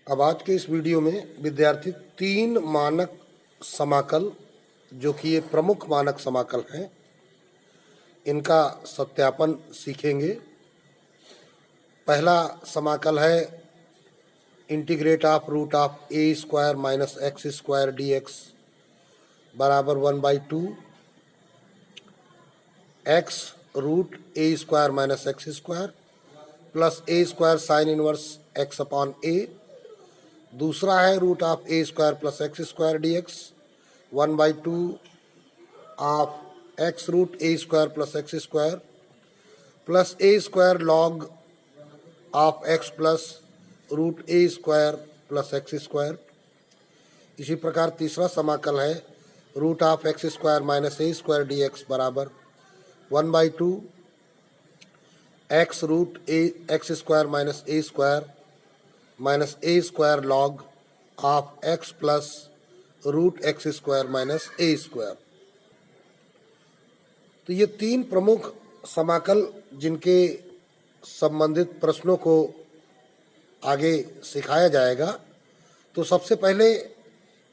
अब आज के इस वीडियो में विद्यार्थी 3 मानक समाकल जो कि ये प्रमुख मानक समाकल हैं, इनका सत्यापन सीखेंगे। पहला समाकल है integrate of root of A square minus x square D x बराबर 1/2 x root A square minus x square plus A square sine inverse x upon A. दूसरा है root of A square plus x square D X 1/2 of x root A square plus x square plus A square log of x plus root A square plus x square. इसी प्रकार तीसरा समाकल है root of x square minus A square D x बराबर 1/2 x root a x square minus A square log of x plus root x square minus A square. तो ये 3 प्रमुख समाकल जिनके संबंधित प्रश्नों को आगे सिखाया जाएगा। तो सबसे पहले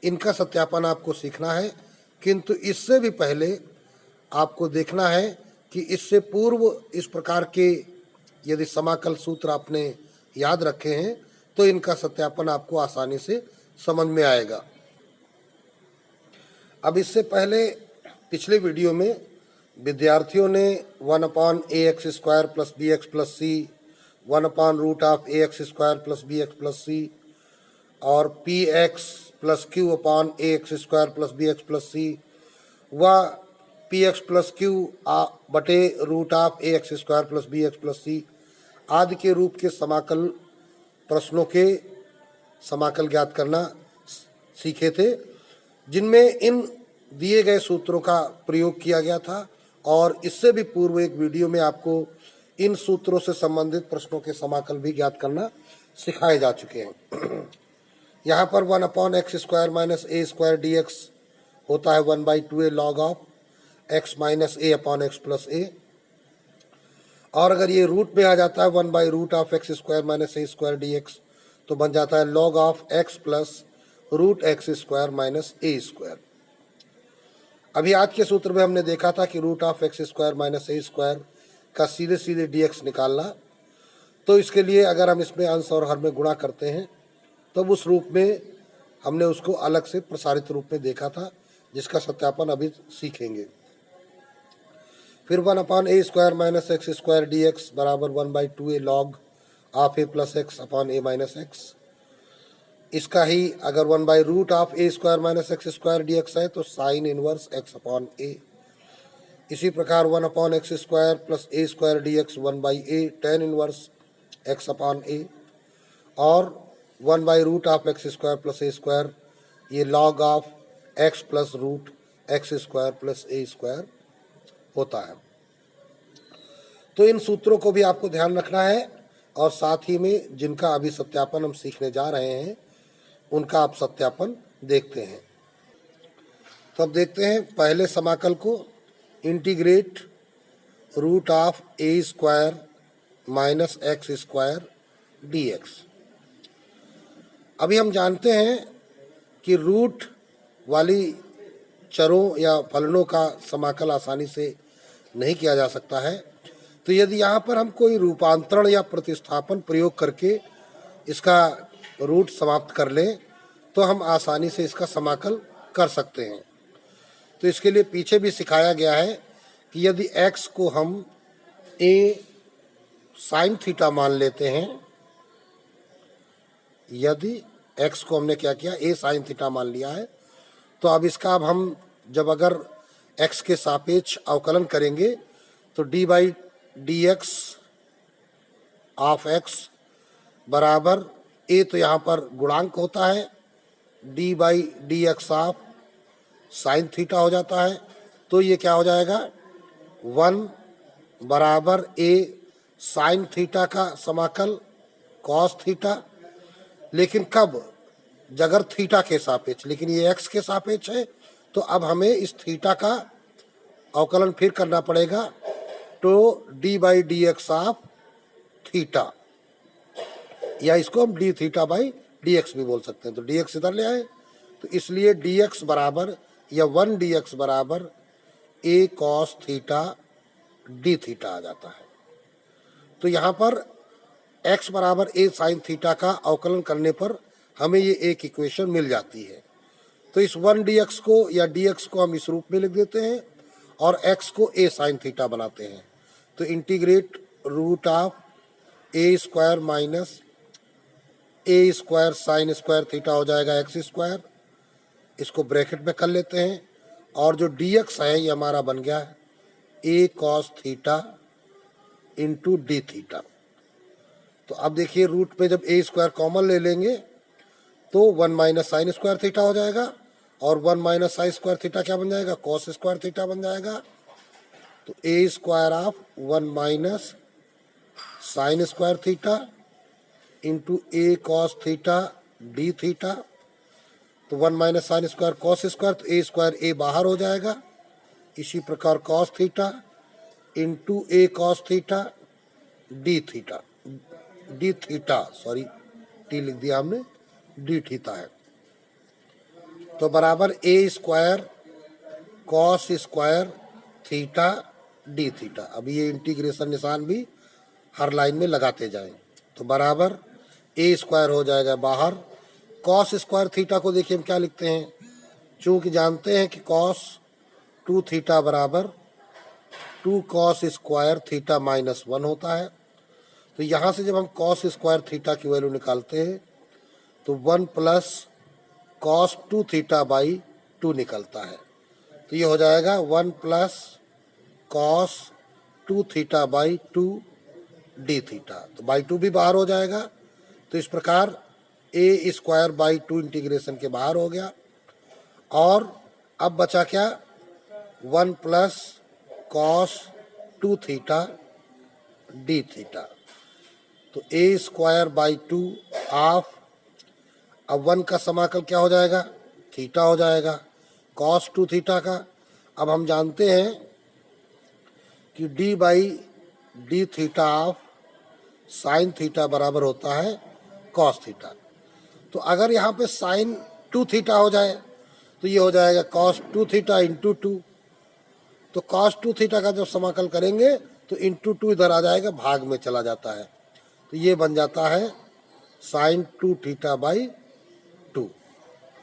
इनका सत्यापन आपको सीखना है, किंतु इससे भी पहले आपको देखना है कि इससे पूर्व इस प्रकार के यदि समाकल सूत्र आपने याद रखे हैं तो इनका सत्यापन आपको आसानी से समझ में आएगा। अब इससे पहले पिछले वीडियो में विद्यार्थियों ने 1/ax square plus B X plus C 1/रूट of A x square plus B X plus C और P X plus Q upon A x square plus B X plus C व पी एक्स प्लस क्यू बटे root of A x square plus B X plus C आदि के रूप के समाकल प्रश्नों के समाकल ज्ञात करना सीखे थे, जिनमें इन दिए गए सूत्रों का प्रयोग किया गया था। और इससे भी पूर्व एक वीडियो में आपको इन सूत्रों से संबंधित प्रश्नों के समाकल भी ज्ञात करना सिखाए जा चुके हैं। यहाँ पर 1/x स्क्वायर माइनस ए स्क्वायर डी एक्स होता है 1/2 log of x minus A upon x plus A. और अगर ये रूट में आ जाता है 1/रूट of x square minus A square D x तो बन जाता है log of x plus root x square minus A square. अभी आज के सूत्र में हमने देखा था कि root of x square minus A square का सीधे सीधे डी एक्स निकालना। तो इसके लिए अगर हम इसमें अंश और हर में गुणा करते हैं तब उस रूप में हमने उसको अलग से प्रसारित रूप में देखा था, जिसका सत्यापन अभी सीखेंगे। फिर 1/a square minus x square D x बराबर 1/2 log of A plus X upon A minus X. इसका ही अगर 1/रूट of A square minus x square D X है तो sine inverse x upon A. इसी प्रकार 1/x square plus A square D X 1/a tan inverse x upon A. और 1/रूट of x square plus A square ये log of x plus root x square plus A square होता है। तो इन सूत्रों को भी आपको ध्यान रखना है और साथ ही में जिनका अभी सत्यापन हम सीखने जा रहे हैं उनका आप सत्यापन देखते हैं। तो अब देखते हैं पहले समाकल को, integrate root of A square minus x square D x. अभी हम जानते हैं कि रूट वाली चरों या फलनों का समाकल आसानी से नहीं किया जा सकता है। तो यदि यहाँ पर हम कोई रूपांतरण या प्रतिस्थापन प्रयोग करके इसका रूट समाप्त कर लें तो हम आसानी से इसका समाकल कर सकते हैं। तो इसके लिए पीछे भी सिखाया गया है कि यदि x को हम a साइन थीटा मान लेते हैं, यदि x को हमने क्या किया a साइन थीटा मान लिया है, तो अब इसका अब हम जब अगर x के सापेक्ष अवकलन करेंगे तो d/dx ऑफ x बराबर a तो यहाँ पर गुणांक होता है d/dx ऑफ साइन थीटा हो जाता है। तो ये क्या हो जाएगा 1 बराबर a साइन थीटा का समाकल कॉस थीटा, लेकिन कब जगह थीटा के सापेक्ष, लेकिन ये x के सापेक्ष है तो अब हमें इस थीटा का अवकलन फिर करना पड़ेगा। तो d/dx ऑफ थीटा या इसको हम डी थीटा बाई dx भी बोल सकते हैं। तो dx इधर ले आए, तो इसलिए dx बराबर या 1 dx बराबर a cos theta d theta आ जाता है। तो यहाँ पर x बराबर a sin थीटा का अवकलन करने पर हमें ये एक इक्वेशन मिल जाती है। तो इस 1 dx को या dx को हम इस रूप में लिख देते हैं और x को a sin थीटा बनाते हैं। तो integrate root of a square minus a square sine square theta हो जाएगा x स्क्वायर। इसको ब्रैकेट में कर लेते हैं और जो dx है ये हमारा बन गया a cos theta into D theta. तो अब देखिए रूट में जब a स्क्वायर कॉमन ले लेंगे तो 1 माइनस साइन स्क्वायर थीटा हो जाएगा और 1 माइनस साइन स्क्वायर थीटा क्या बन जाएगा, कॉस स्क्वायर थीटा बन जाएगा। तो a square of 1 minus sine square theta into a cos theta D theta. तो 1 minus sine square cos square, तो a स्क्वायर a बाहर हो जाएगा। इसी प्रकार cos theta into a cos theta D theta, D theta sorry T लिख दिया हमने, डी थीटा है। तो बराबर a square cos square theta D theta. अभी ये इंटीग्रेशन निशान भी हर लाइन में लगाते जाएं। तो बराबर a स्क्वायर हो जाएगा बाहर, कॉस स्क्वायर थीटा को देखिए हम क्या लिखते हैं, चूंकि जानते हैं कि कॉस 2 थीटा बराबर 2 कॉस स्क्वायर थीटा माइनस 1 होता है। तो यहाँ से जब हम कॉस स्क्वायर थीटा की वैल्यू निकालते हैं तो 1 प्लस कॉस 2 थीटा बाई 2 निकलता है। तो ये हो जाएगा 1 plus cos 2 theta by 2 D theta. तो बाई 2 भी बाहर हो जाएगा। तो इस प्रकार a स्क्वायर बाई 2 इंटीग्रेशन के बाहर हो गया। और अब बचा क्या, 1 plus cos 2 theta D theta. तो a स्क्वायर बाई 2 ऑफ, अब 1 का समाकल क्या हो जाएगा, थीटा हो जाएगा कॉस 2 थीटा का। अब हम जानते हैं कि d by D theta of sine theta बराबर होता है कॉस थीटा। तो अगर यहाँ पे साइन 2 थीटा हो जाए तो ये हो जाएगा कॉस 2 थीटा इंटू 2। तो कॉस 2 थीटा का जब समाकल करेंगे तो इंटू 2 इधर आ जाएगा, भाग में चला जाता है। तो ये बन जाता है साइन 2 थीटा बाई 2।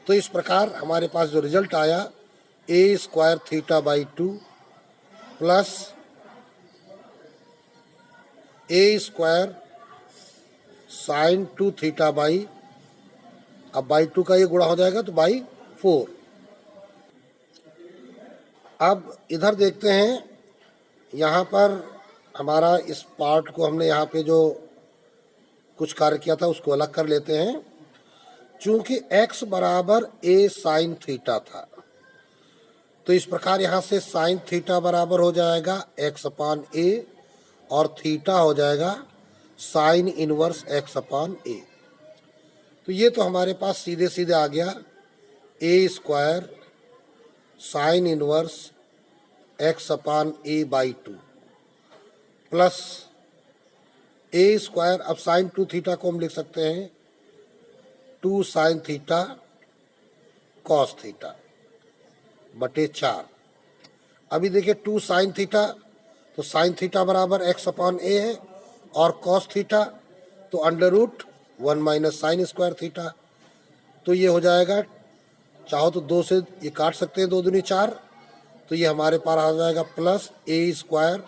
तो इस प्रकार हमारे पास जो रिजल्ट आया a square theta by 2 plus a square sign 2 theta by, अब बाई 2 का ये गुणा हो जाएगा तो बाई 4। अब इधर देखते हैं, यहाँ पर हमारा इस पार्ट को हमने यहाँ पे जो कुछ कार्य किया था उसको अलग कर लेते हैं। चूंकि x बराबर a साइन थीटा था तो इस प्रकार यहाँ से साइन थीटा बराबर हो जाएगा x अपान a और थीटा हो जाएगा sign inverse x upon a। तो ये तो हमारे पास सीधे सीधे आ गया a square sine inverse x upon a by 2 plus a square, अब साइन 2 थीटा को हम लिख सकते हैं 2 साइन थीटा कॉस थीटा बटे 4। अभी देखिए 2 साइन थीटा, तो साइन थीटा बराबर x अपान a है और कॉस थीटा तो under root 1 minus sine square theta. तो ये हो जाएगा, चाहो तो 2 से ये काट सकते हैं, 2 दूनी 4। तो ये हमारे पास आ जाएगा plus a square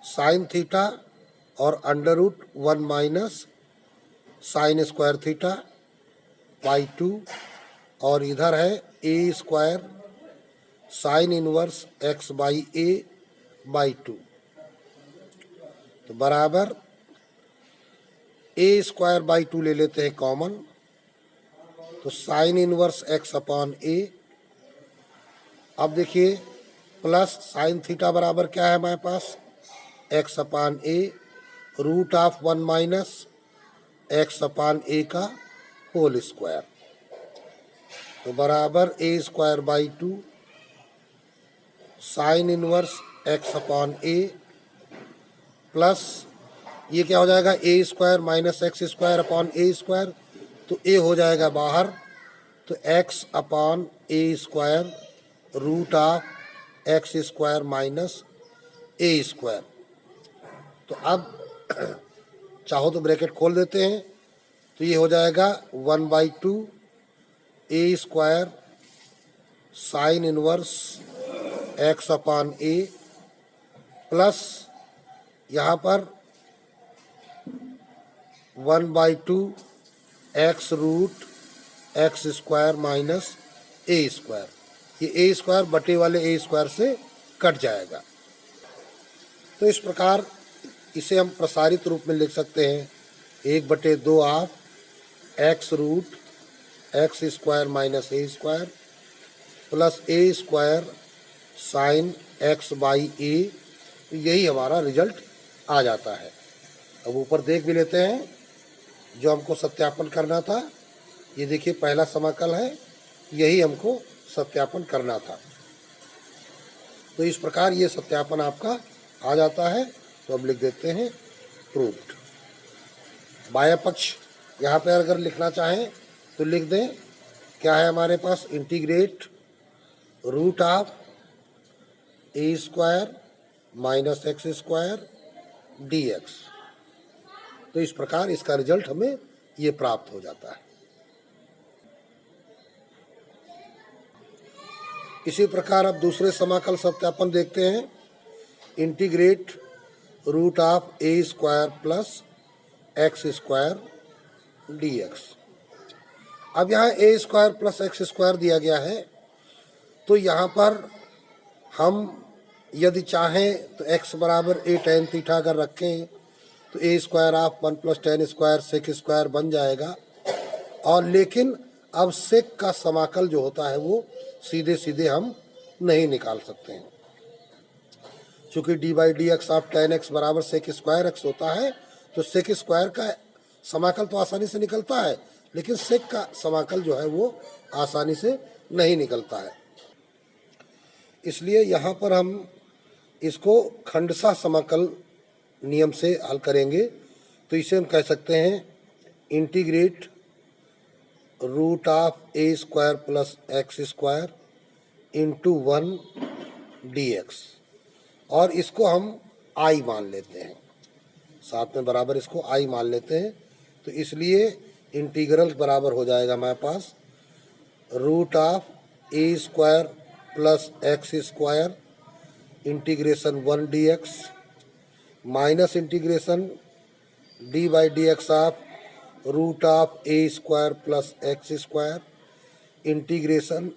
sine theta और under root 1 minus sine square theta by 2 और इधर है a square sine inverse x by a by 2। तो बराबर a स्क्वायर बाई 2 ले लेते हैं कॉमन, तो sine inverse x upon a। अब देखिए प्लस साइन थीटा बराबर क्या है हमारे पास, x upon a root of 1 minus x upon a का होल स्क्वायर। तो बराबर a स्क्वायर by 2 sine inverse x upon a plus ये क्या हो जाएगा a square minus x square upon a square. तो ए हो जाएगा बाहर, तो x upon a square root of x square minus A square. तो अब चाहो तो ब्रैकेट खोल देते हैं, तो ये हो जाएगा 1/2 a square sine inverse x upon a plus यहाँ पर 1/2 x root x square minus ए स्क्वायर। ये ए स्क्वायर बटे वाले ए स्क्वायर से कट जाएगा। तो इस प्रकार इसे हम प्रसारित रूप में लिख सकते हैं 1/2 of x root x square minus A square plus A square sine x by a. यही हमारा रिजल्ट आ जाता है। अब ऊपर देख भी लेते हैं जो हमको सत्यापन करना था। ये देखिए पहला समाकल है, यही हमको सत्यापन करना था। तो इस प्रकार ये सत्यापन आपका आ जाता है। तो अब लिख देते हैं प्रूव्ड। बाह्य पक्ष यहाँ पे अगर लिखना चाहें तो लिख दें, क्या है हमारे पास, integrate root of A square minus x square D x. तो इस प्रकार इसका रिजल्ट हमें ये प्राप्त हो जाता है। इसी प्रकार अब दूसरे समाकल सत्यापन देखते हैं। Integrate root of A square plus x square D x. अब यहाँ a square plus x square दिया गया है, तो यहाँ पर हम यदि चाहें तो x बराबर ए टेन थीटा अगर रखें तो a square of 1 plus tan square sec square बन जाएगा। और लेकिन अब सेक का समाकल जो होता है वो सीधे सीधे हम नहीं निकाल सकते हैं, चूँकि D by d x of ten x बराबर सेक स्क्वायर एक्स होता है। तो सेक स्क्वायर का समाकल तो आसानी से निकलता है, लेकिन सेक का समाकल जो है वो आसानी से नहीं निकलता है। इसलिए यहाँ पर हम इसको खंडशः समाकल नियम से हल करेंगे। तो इसे हम कह सकते हैं integrate root of A square plus x square into 1 d x. और इसको हम आई मान लेते हैं, साथ में बराबर इसको आई मान लेते हैं। तो इसलिए इंटीग्रल बराबर हो जाएगा हमारे पास root of A square plus x square integration 1 d x minus integration d by d x of root of A square plus x square integration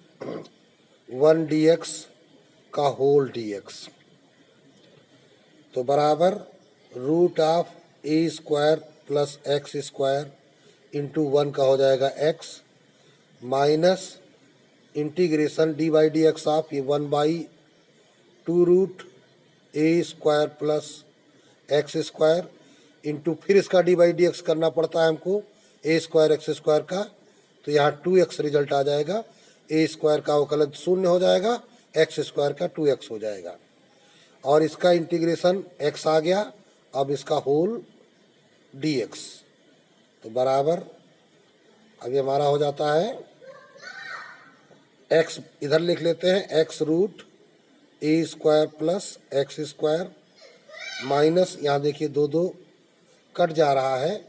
1 d x का होल डी एक्स। तो बराबर root of A square plus x square into 1 का हो जाएगा x minus integration d by d x of ये 1/2 root ए square plus x square into फिर इसका D by d x करना पड़ता है हमको ए स्क्वायर एक्स स्क्वायर का। तो यहाँ 2x रिजल्ट आ जाएगा। ए स्क्वायर का अवकलन 0 हो जाएगा, एक्स स्क्वायर का 2x हो जाएगा। और इसका इंटीग्रेशन x आ गया, अब इसका होल dx। तो बराबर अभी हमारा हो जाता है x, इधर लिख लेते हैं x रूट ए square plus x square minus, यहाँ देखिए 2 कट जा रहा है,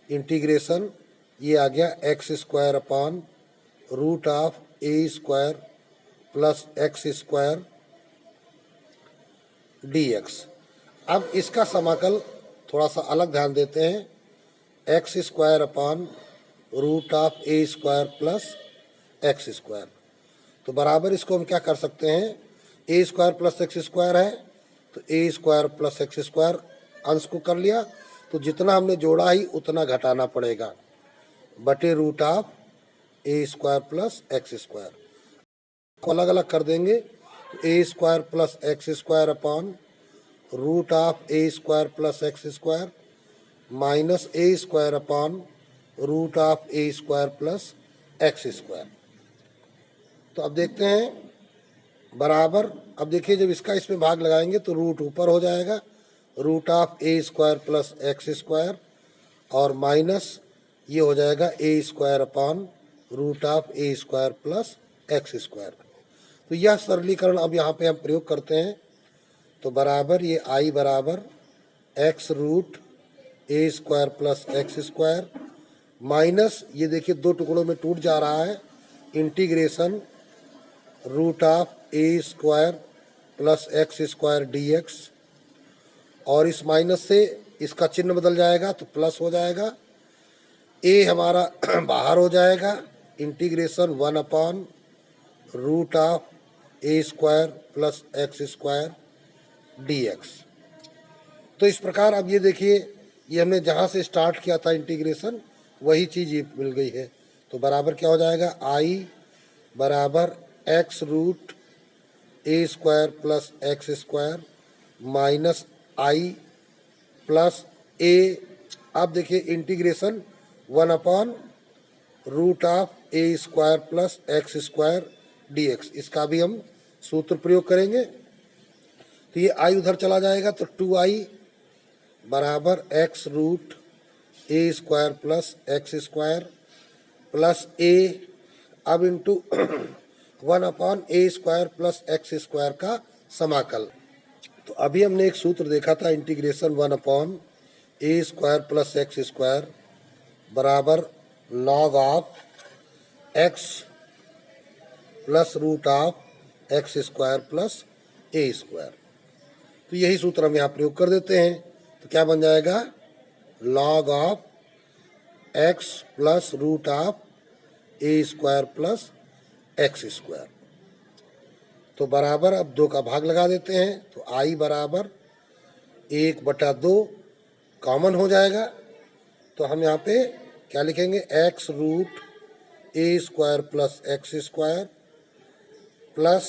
इंटीग्रेशन ये आ गया x square upon root of A square plus x square D x. अब इसका समाकल थोड़ा सा अलग ध्यान देते हैं, x square upon root of A square plus x square. तो बराबर इसको हम क्या कर सकते हैं, a square plus x square है तो a square plus x square अंश को कर लिया, तो जितना हमने जोड़ा ही उतना घटाना पड़ेगा बटे root of A square plus x square को अलग अलग कर देंगे। तो a square plus x square upon root of A square plus x square minus A square upon root of A square plus x square. तो अब देखते हैं बराबर, अब देखिए जब इसका इसमें भाग लगाएंगे तो रूट ऊपर हो जाएगा, root of A square plus x square और माइनस ये हो जाएगा a square upon root of A square plus x square. तो यह सरलीकरण अब यहाँ पे हम प्रयोग करते हैं, तो बराबर ये आई बराबर एक्स रूट ए square plus x square minus, ये देखिए दो टुकड़ों में टूट जा रहा है, integration root of A square plus x square D x, और इस माइनस से इसका चिन्ह बदल जाएगा तो प्लस हो जाएगा, ए हमारा बाहर हो जाएगा, integration 1 upon root of A square plus x square D x. तो इस प्रकार अब ये देखिए, ये हमने जहाँ से स्टार्ट किया था इंटीग्रेशन वही चीज़ ये मिल गई है। तो बराबर क्या हो जाएगा, आई बराबर x root A square plus x square minus I plus a, अब देखिए integration 1 upon root of A square plus x square D x, इसका भी हम सूत्र प्रयोग करेंगे। तो ये आई उधर चला जाएगा तो 2i बराबर x root A square plus x square plus a, अब into 1 upon a square plus x square का समाकल। तो अभी हमने एक सूत्र देखा था, integration 1 upon a square plus x square बराबर log of x plus root of x square plus A square. तो यही सूत्र हम यहाँ प्रयोग कर देते हैं, तो क्या बन जाएगा, log of x plus root of A square plus x square. तो बराबर अब 2 का भाग लगा देते हैं, तो आई बराबर 1/2 कॉमन हो जाएगा, तो हम यहाँ पे क्या लिखेंगे, x root A square plus x square plus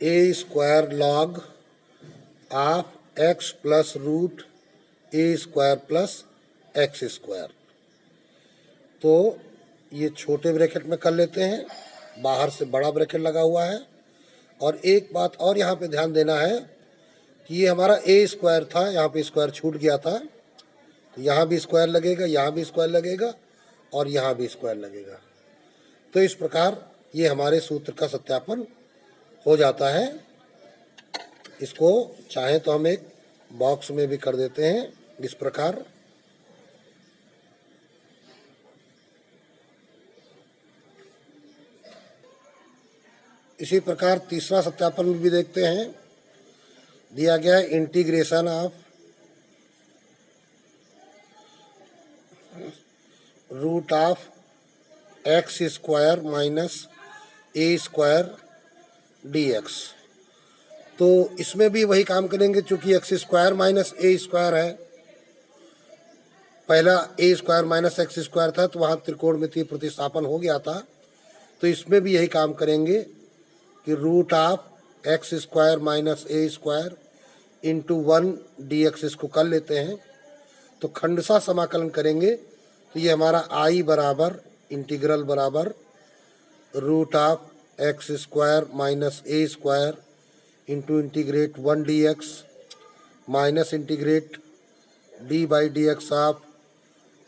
A square log of x plus root A square plus x square. तो ये छोटे ब्रैकेट में कर लेते हैं, बाहर से बड़ा ब्रैकेट लगा हुआ है। और एक बात और यहाँ पे ध्यान देना है कि ये हमारा ए स्क्वायर था, यहाँ पे स्क्वायर छूट गया था, तो यहाँ भी स्क्वायर लगेगा, यहाँ भी स्क्वायर लगेगा और यहाँ भी स्क्वायर लगेगा। तो इस प्रकार ये हमारे सूत्र का सत्यापन हो जाता है। इसको चाहे तो हम एक बॉक्स में भी कर देते हैं इस प्रकार। इसी प्रकार तीसरा सत्यापन भी देखते हैं, दिया गया है integration of root of x square minus A square D x. तो इसमें भी वही काम करेंगे, चूंकि एक्स स्क्वायर माइनस ए स्क्वायर है, पहला a square minus x square था तो वहाँ त्रिकोणमितीय प्रतिस्थापन हो गया था। तो इसमें भी यही काम करेंगे कि root of x square minus A square into 1 d x इसको कर लेते हैं, तो खंडशः समाकलन करेंगे तो ये हमारा आई बराबर इंटीग्रल बराबर root of x square minus A square into integrate 1 d x minus integrate d by d x of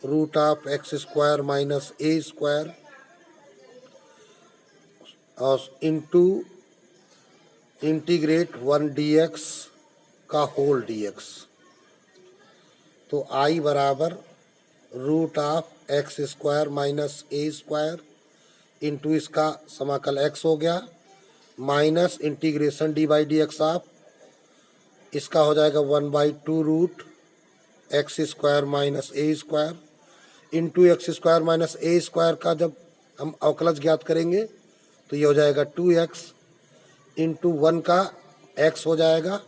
root of x square minus A square और इंटू इंटीग्रेट 1 डी एक्स का होल डी एक्स। तो I बराबर root of x square minus A square into इसका समाकल x हो गया minus integration d by d x of इसका हो जाएगा 1/2 रूट एक्स स्क्वायर माइनस ए square into x square minus ए स्क्वायर का जब हम अवकलज ज्ञात करेंगे तो ये हो जाएगा 2x इंटू 1 का x हो जाएगा,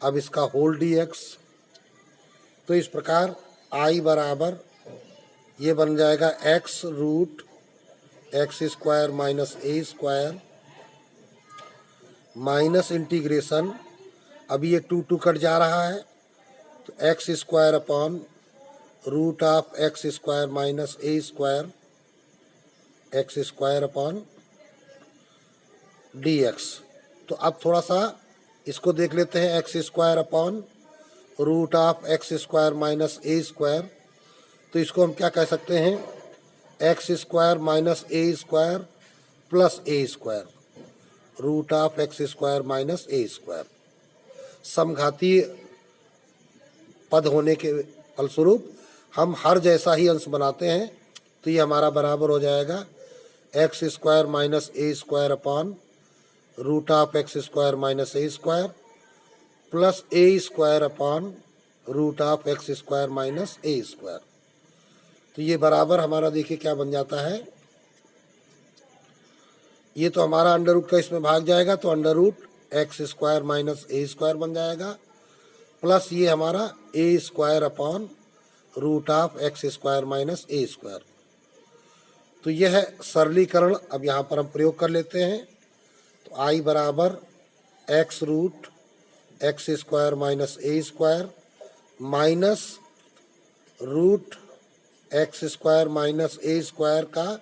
अब इसका होल डी एक्स। तो इस प्रकार i बराबर ये बन जाएगा x root x square minus ए स्क्वायर माइनस इंटीग्रेशन, अभी ये 2 कट जा रहा है तो x square upon root of x square minus A square x square upon d x. तो अब थोड़ा सा इसको देख लेते हैं, x square upon root of x square minus A square. तो इसको हम क्या कह सकते हैं, x square minus A square plus A square, root of x square minus A square. समघातीय पद होने के फलस्वरूप हम हर जैसा ही अंश बनाते हैं, तो ये हमारा बराबर हो जाएगा x square minus A square upon root of x square minus A square plus A square upon root of x square minus A square. तो ये बराबर हमारा देखिए क्या बन जाता है, ये तो हमारा अंडर रूट का इसमें भाग जाएगा, तो under root x square minus ए स्क्वायर बन जाएगा, प्लस ये हमारा a square upon root of x square minus A square. तो यह सरलीकरण अब यहाँ पर हम प्रयोग कर लेते हैं। तो आई बराबर x root x square minus ए square minus root x square minus ए स्क्वायर का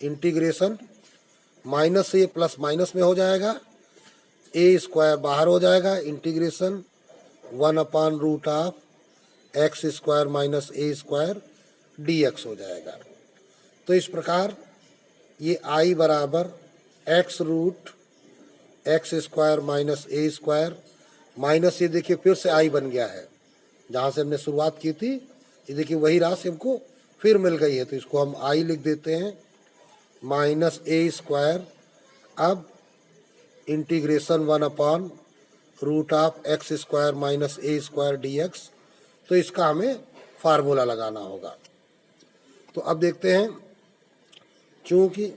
इंटीग्रेशन, माइनस से ये प्लस माइनस में हो जाएगा, ए स्क्वायर बाहर हो जाएगा, integration 1 upon root of x square minus A square D x हो जाएगा। तो इस प्रकार ये आई बराबर x root x square minus ए स्क्वायर माइनस, ये देखिए फिर से आई बन गया है, जहाँ से हमने शुरुआत की थी ये देखिए वही राशि हमको फिर मिल गई है, तो इसको हम आई लिख देते हैं माइनस ए स्क्वायर, अब integration 1 upon root of x square minus A square D x. तो इसका हमें फार्मूला लगाना होगा। तो अब देखते हैं, चूँकि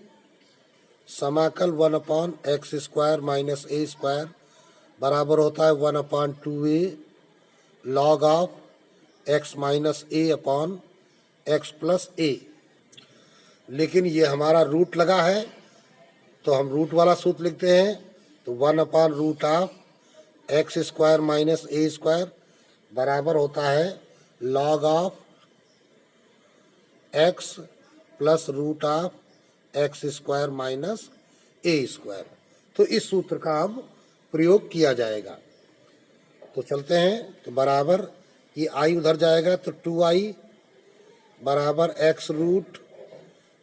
समाकल 1 अपॉन एक्स स्क्वायर माइनस ए स्क्वायर बराबर होता है 1 upon 2a log of x minus A upon x plus a, लेकिन ये हमारा रूट लगा है तो हम रूट वाला सूत्र लिखते हैं। तो 1 upon root of x square minus A square बराबर होता है log of x plus root of x square minus A square. तो इस सूत्र का अब प्रयोग किया जाएगा। तो चलते हैं, तो बराबर ये आई उधर जाएगा, तो 2i बराबर x root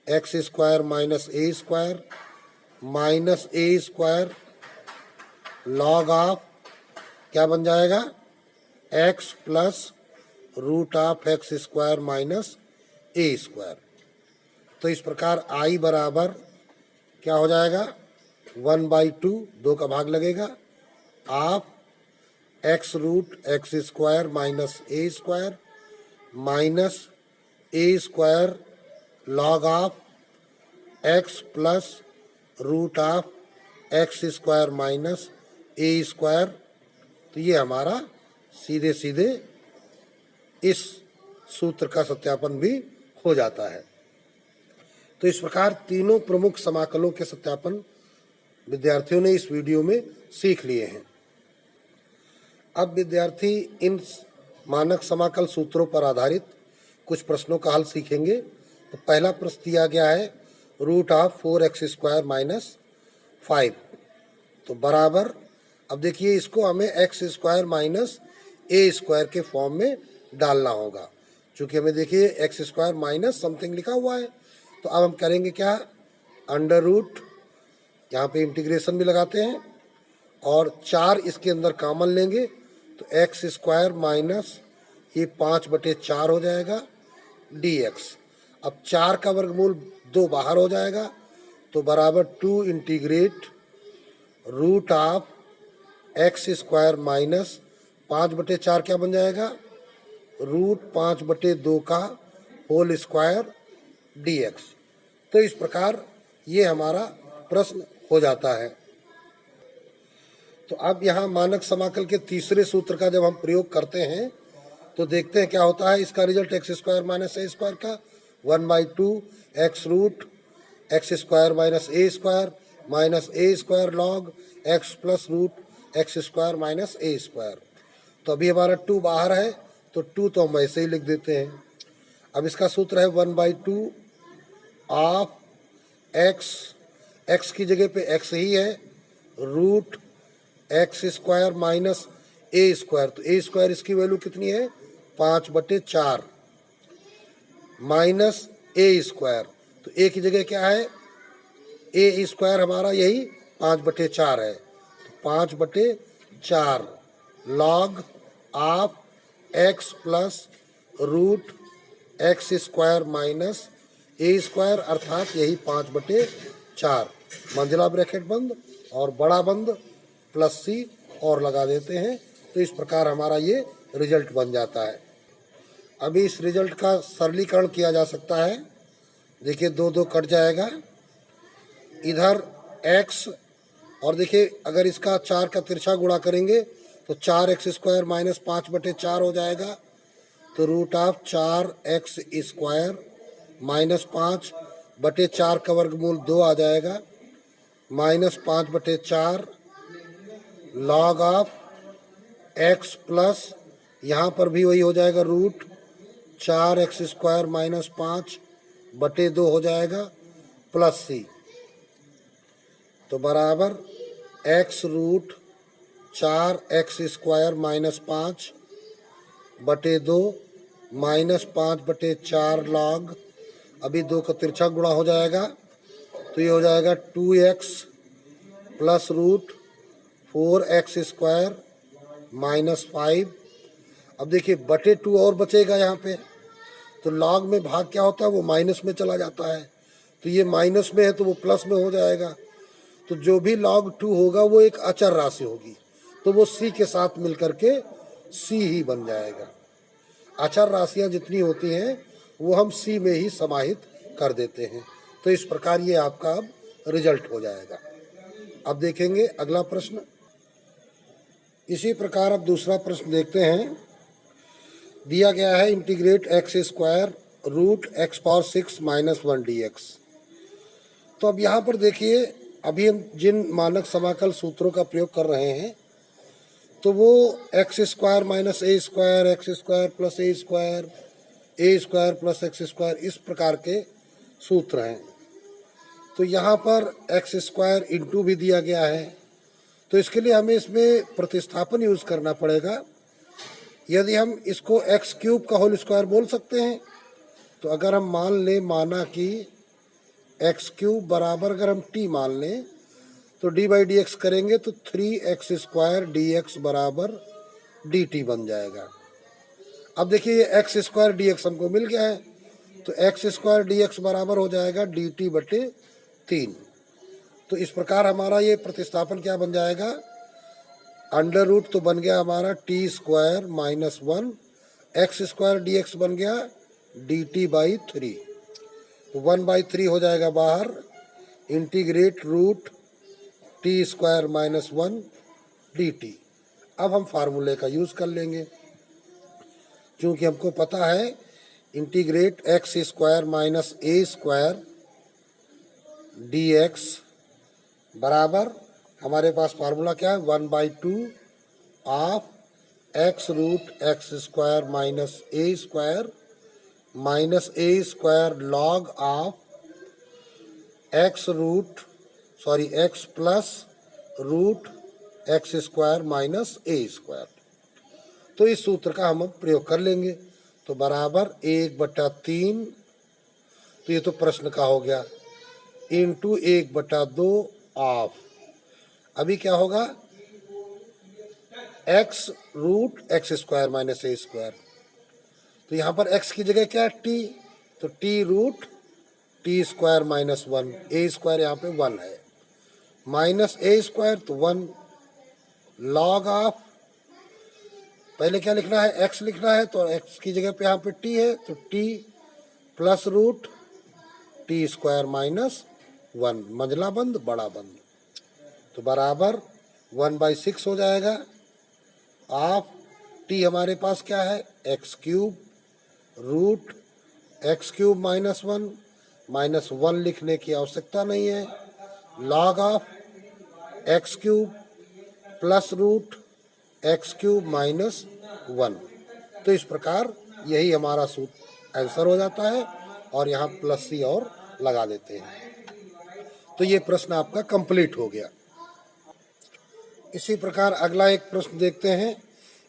x square minus A square minus A square log of क्या बन जाएगा, x plus root of x square minus A square. तो इस प्रकार आई बराबर क्या हो जाएगा, 1/2, 2 का भाग लगेगा, of x root x square minus A square minus A square log of x plus root of x square minus A square. तो ये हमारा सीधे सीधे इस सूत्र का सत्यापन भी हो जाता है। तो इस प्रकार तीनों प्रमुख समाकलों के सत्यापन विद्यार्थियों ने इस वीडियो में सीख लिए हैं। अब विद्यार्थी इन मानक समाकल सूत्रों पर आधारित कुछ प्रश्नों का हल सीखेंगे। तो पहला प्रश्न दिया गया है root of 4x square minus 5, तो बराबर, अब देखिए इसको हमें एक्स स्क्वायर माइनस ए स्क्वायर के फॉर्म में डालना होगा, चूँकि हमें देखिए एक्स स्क्वायर माइनस समथिंग लिखा हुआ है। तो अब हम करेंगे क्या, अंडर रूट, यहाँ पे इंटीग्रेशन भी लगाते हैं और 4 इसके अंदर कॉमन लेंगे, तो एक्स स्क्वायर माइनस ये 5/4 हो जाएगा डी एक्स। अब 4 का वर्गमूल 2 बाहर हो जाएगा, तो बराबर 2 integrate root of x square minus 5/4 क्या बन जाएगा, रूट 5/2 का होल स्क्वायर डी एक्स। तो इस प्रकार ये हमारा प्रश्न हो जाता है। तो अब यहाँ मानक समाकल के तीसरे सूत्र का जब हम प्रयोग करते हैं तो देखते हैं क्या होता है। इसका रिजल्ट एक्स स्क्वायर माइनस ए स्क्वायर का 1/2 x root x square minus ए square log x plus root x square minus ए स्क्वायर। तो अभी हमारा 2 बाहर है, तो 2 तो हम ऐसे ही लिख देते हैं। अब इसका सूत्र है 1/2 ऑफ एक्स की जगह पे एक्स ही है, रूट एक्स स्क्वायर माइनस ए स्क्वायर, तो ए स्क्वायर इसकी वैल्यू कितनी है 5/4 माइनस ए स्क्वायर, तो ए की जगह क्या है ए स्क्वायर हमारा यही 5/4 है, तो 5/4 log of x plus root x square minus A square, अर्थात यही 5/4 मंजिला ब्रैकेट बंद और बड़ा बंद प्लस सी और लगा देते हैं। तो इस प्रकार हमारा ये रिजल्ट बन जाता है। अभी इस रिजल्ट का सरलीकरण किया जा सकता है। देखिए 2 कट जाएगा, इधर x और देखिए अगर इसका 4 का तिरछा गुणा करेंगे तो 4x स्क्वायर माइनस 5/4 हो जाएगा, तो root of 4x square minus 5/4 का वर्गमूल 2 आ जाएगा, minus 5/4 log of x plus यहाँ पर भी वही हो जाएगा रूट 4x स्क्वायर माइनस 5/2 हो जाएगा प्लस सी, तो बराबर x root 4x square minus 5/2 minus 5/4 log, अभी 2 का तिरछा गुणा हो जाएगा तो ये हो जाएगा 2x plus root 4x square minus 5। अब देखिए /2 और बचेगा यहाँ पे, तो लॉग में भाग क्या होता है वो माइनस में चला जाता है, तो ये माइनस में है तो वो प्लस में हो जाएगा, तो जो भी log 2 होगा वो एक अचर राशि होगी, तो वो c के साथ मिलकर के c ही बन जाएगा। अचर राशियाँ जितनी होती हैं वो हम c में ही समाहित कर देते हैं। तो इस प्रकार ये आपका अब रिजल्ट हो जाएगा। अब देखेंगे अगला प्रश्न। इसी प्रकार अब दूसरा प्रश्न देखते हैं। दिया गया है integrate x square root x power 6 minus 1 dx। तो अब यहाँ पर देखिए अभी हम जिन मानक समाकल सूत्रों का प्रयोग कर रहे हैं तो वो एक्स स्क्वायर माइनस ए स्क्वायर, एक्स स्क्वायर प्लस ए स्क्वायर प्लस एक्स स्क्वायर, इस प्रकार के सूत्र हैं। तो यहाँ पर एक्स स्क्वायर इंटू भी दिया गया है, तो इसके लिए हमें इसमें प्रतिस्थापन यूज़ करना पड़ेगा। यदि हम इसको एक्स क्यूब का होल स्क्वायर बोल सकते हैं, तो अगर हम मान लें माना कि एक्स क्यूब बराबर अगर हम टी मान लें तो d/dx करेंगे तो 3x स्क्वायर dx बराबर dt बन जाएगा। अब देखिए ये एक्स स्क्वायर dx हमको मिल गया है, तो एक्स स्क्वायर dx बराबर हो जाएगा dt/3। तो इस प्रकार हमारा ये प्रतिस्थापन क्या बन जाएगा, अंडर रूट तो बन गया हमारा t square minus 1, x square dx बन गया dt/3, तो 1/3 हो जाएगा बाहर, integrate root t square minus 1 dt। अब हम फार्मूले का यूज़ कर लेंगे, क्योंकि हमको पता है इंटीग्रेट एक्स स्क्वायर माइनस ए स्क्वायर dx बराबर हमारे पास फार्मूला क्या है 1/2 of x root x square minus A square log of x plus root x square minus A square. तो इस सूत्र का हम प्रयोग कर लेंगे, तो बराबर 1/3, तो ये तो प्रश्न का हो गया, इंटू 1/2 ऑफ, अभी क्या होगा x root x square minus ए स्क्वायर, तो यहाँ पर x की जगह क्या है टी, तो t root t square minus 1, a square यहाँ पे 1 है, माइनस ए स्क्वायर तो 1 लॉग ऑफ, पहले क्या लिखना है x लिखना है, तो x की जगह पे यहाँ पे t है, तो t plus root t square minus 1, मंझला बंद बड़ा बंद, तो बराबर 1/6 हो जाएगा ऑफ t हमारे पास क्या है x cube root x cube minus 1 लिखने की आवश्यकता नहीं है, log of x cube plus root x cube minus 1। तो इस प्रकार यही हमारा सूत्र आंसर हो जाता है, और यहाँ प्लस सी और लगा देते हैं। तो ये प्रश्न आपका कंप्लीट हो गया। इसी प्रकार अगला एक प्रश्न देखते हैं।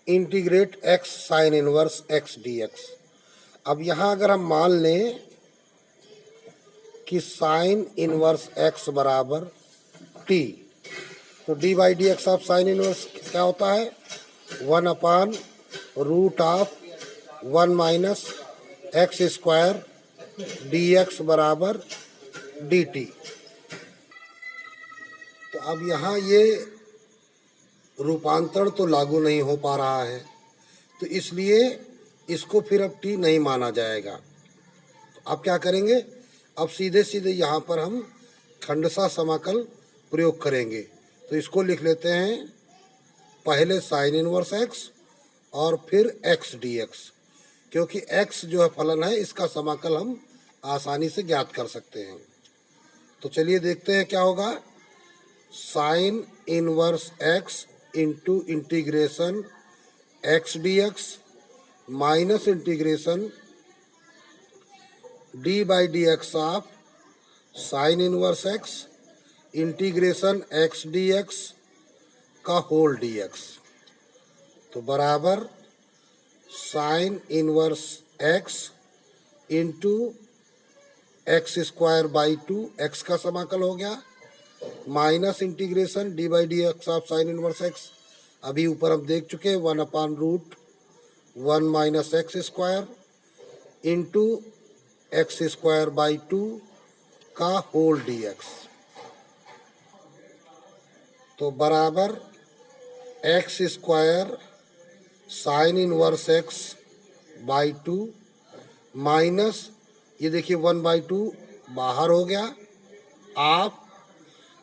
Integrate x sign inverse x D x. अब यहाँ अगर हम मान लें कि साइन इनवर्स एक्स बराबर टी, तो D by d x of sine inverse क्या होता है? 1/√1 minus x square D x बराबर डी टी। तो अब यहाँ ये रूपांतरण तो लागू नहीं हो पा रहा है, तो इसलिए इसको फिर अब टी नहीं माना जाएगा। तो अब क्या करेंगे? अब सीधे सीधे यहाँ पर हम खंडशः समाकल प्रयोग करेंगे। तो इसको लिख लेते हैं पहले साइन इनवर्स एक्स और फिर एक्स डी एक्स, क्योंकि एक्स जो है फलन है, इसका समाकल हम आसानी से ज्ञात कर सकते हैं। तो चलिए देखते हैं क्या होगा। Sign inverse x into integration x D x minus integration d by d x of sine inverse x integration x D x का होल डी एक्स। तो बराबर sign inverse x into x square by 2, x का समाकल हो गया, minus integration d by d x of sine inverse x, अभी ऊपर हम देख चुके हैं 1/√1 minus x square into x square by 2 का होल डी एक्स। तो बराबर x square sine inverse x by 2 minus, ये देखिए 1/2 बाहर हो गया, आप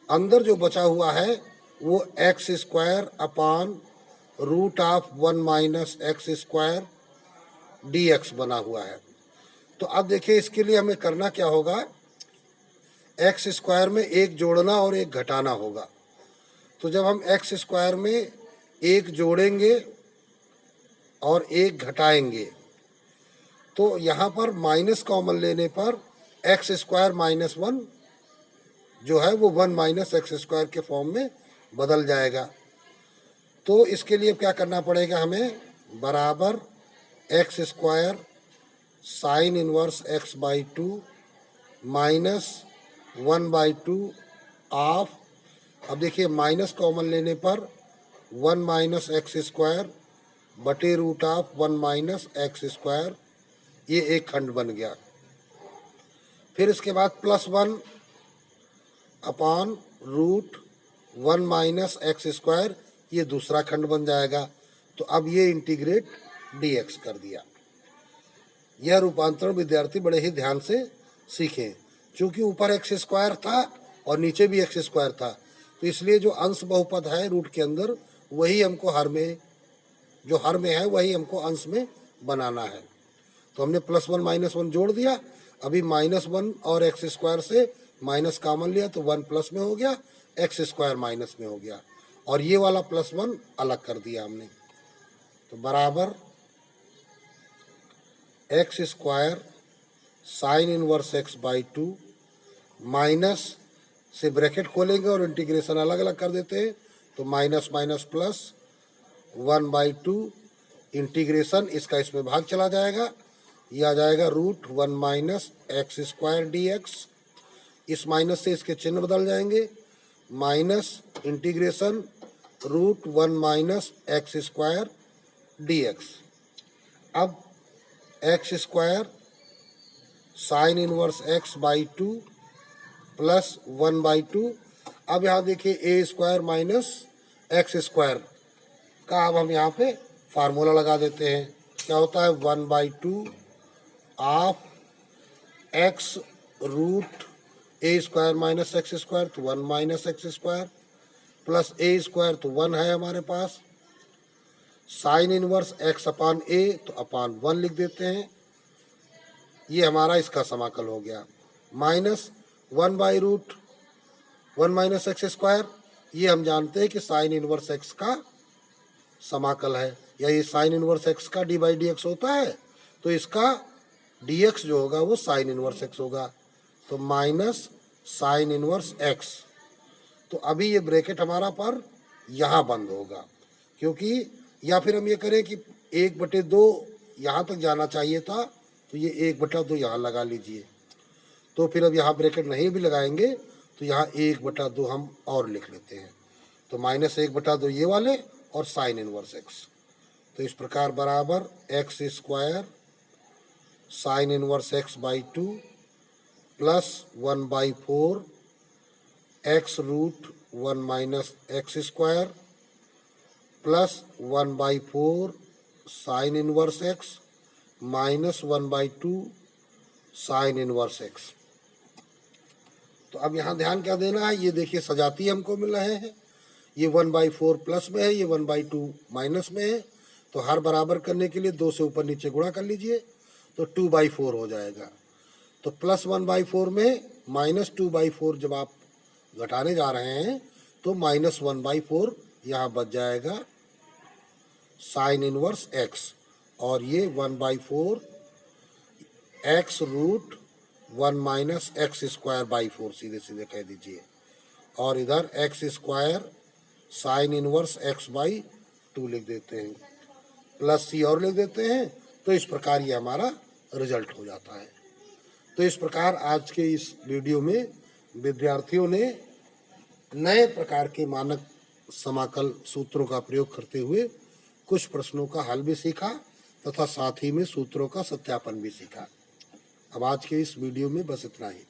अंदर जो बचा हुआ है वो x square upon √1 minus x square D x बना हुआ है। तो अब देखिए इसके लिए हमें करना क्या होगा, एक्स स्क्वायर में एक जोड़ना और एक घटाना होगा। तो जब हम एक्स स्क्वायर में एक जोड़ेंगे और एक घटाएंगे, तो यहाँ पर माइनस कॉमन लेने पर एक्स स्क्वायर माइनस 1 जो है वो 1 माइनस एक्स स्क्वायर के फॉर्म में बदल जाएगा। तो इसके लिए क्या करना पड़ेगा हमें, बराबर x square sine inverse x by 2 minus 1/2 of, अब देखिए माइनस कॉमन लेने पर 1 माइनस एक्स स्क्वायर बटे √1 माइनस एक्स स्क्वायर, ये एक खंड बन गया। फिर इसके बाद +1 अपान √1 माइनस एक्स स्क्वायर, ये दूसरा खंड बन जाएगा। तो अब ये इंटीग्रेट dx कर दिया। यह रूपांतरण विद्यार्थी बड़े ही ध्यान से सीखें, क्योंकि ऊपर एक्स स्क्वायर था और नीचे भी एक्स स्क्वायर था, तो इसलिए जो अंश बहुपद है रूट के अंदर वही हमको हर में, जो हर में है वही हमको अंश में बनाना है। तो हमने +1 -1 जोड़ दिया, अभी -1 और एक्स स्क्वायर से माइनस कॉमन लिया तो 1 प्लस में हो गया, एक्स स्क्वायर माइनस में हो गया, और ये वाला +1 अलग कर दिया हमने। तो बराबर x square sine inverse x by 2 minus से ब्रैकेट खोलेंगे और इंटीग्रेशन अलग अलग कर देते हैं, तो माइनस माइनस प्लस 1/2 इंटीग्रेशन, इसका इसमें भाग चला जाएगा, ये आ जाएगा √1 minus x square D x, इस माइनस से इसके चिन्ह बदल जाएंगे, minus integration √1 minus x square D x. अब x square sine inverse x by 2 plus 1/2, अब यहाँ देखिए a square minus x square का अब हम यहाँ पे फार्मूला लगा देते हैं। क्या होता है 1/2 of x root A square minus x square, तो 1 माइनस एक्स स्क्वायर प्लस ए स्क्वायर, तो 1 है हमारे पास, sine inverse x upon a, तो अपान 1 लिख देते हैं, ये हमारा इसका समाकल हो गया, माइनस 1/√1 माइनस एक्स स्क्वायर, ये हम जानते हैं कि साइन इनवर्स एक्स का समाकल है, या ये साइन इनवर्स एक्स का डी बाई डी एक्स होता है, तो इसका डी एक्स जो होगा वो साइन इनवर्स एक्स होगा, तो माइनस साइन इनवर्स एक्स। तो अभी ये ब्रैकेट हमारा पर यहाँ बंद होगा, क्योंकि या फिर हम ये करें कि 1/2 यहाँ तक जाना चाहिए था, तो ये 1/2 यहाँ लगा लीजिए। तो फिर अब यहाँ ब्रैकेट नहीं भी लगाएंगे तो यहाँ 1/2 हम और लिख लेते हैं। तो -1/2 ये वाले और साइन इनवर्स एक्स। तो इस प्रकार बराबर x² sine inverse x/2 plus 1/4 x√1 - x² plus 1/4 sign inverse x minus 1/2 sign inverse x। तो अब यहाँ ध्यान क्या देना है, ये देखिए सजाती हमको मिल रहे हैं, ये 1/4 प्लस में है, ये 1/2 माइनस में है। तो हर बराबर करने के लिए 2 से ऊपर नीचे गुणा कर लीजिए, तो 2/4 हो जाएगा। तो प्लस 1/4 में -2/4 जब आप घटाने जा रहे हैं तो -1/4 यहाँ बच जाएगा साइन इनवर्स x, और ये 1/4 x√1 - x²/4 सीधे सीधे कह दीजिए, और इधर x² साइन इनवर्स x/2 लिख देते हैं, प्लस c और लिख देते हैं। तो इस प्रकार ये हमारा रिजल्ट हो जाता है। तो इस प्रकार आज के इस वीडियो में विद्यार्थियों ने नए प्रकार के मानक समाकल सूत्रों का प्रयोग करते हुए कुछ प्रश्नों का हल भी सीखा तथा साथ ही में सूत्रों का सत्यापन भी सीखा। अब आज के इस वीडियो में बस इतना ही।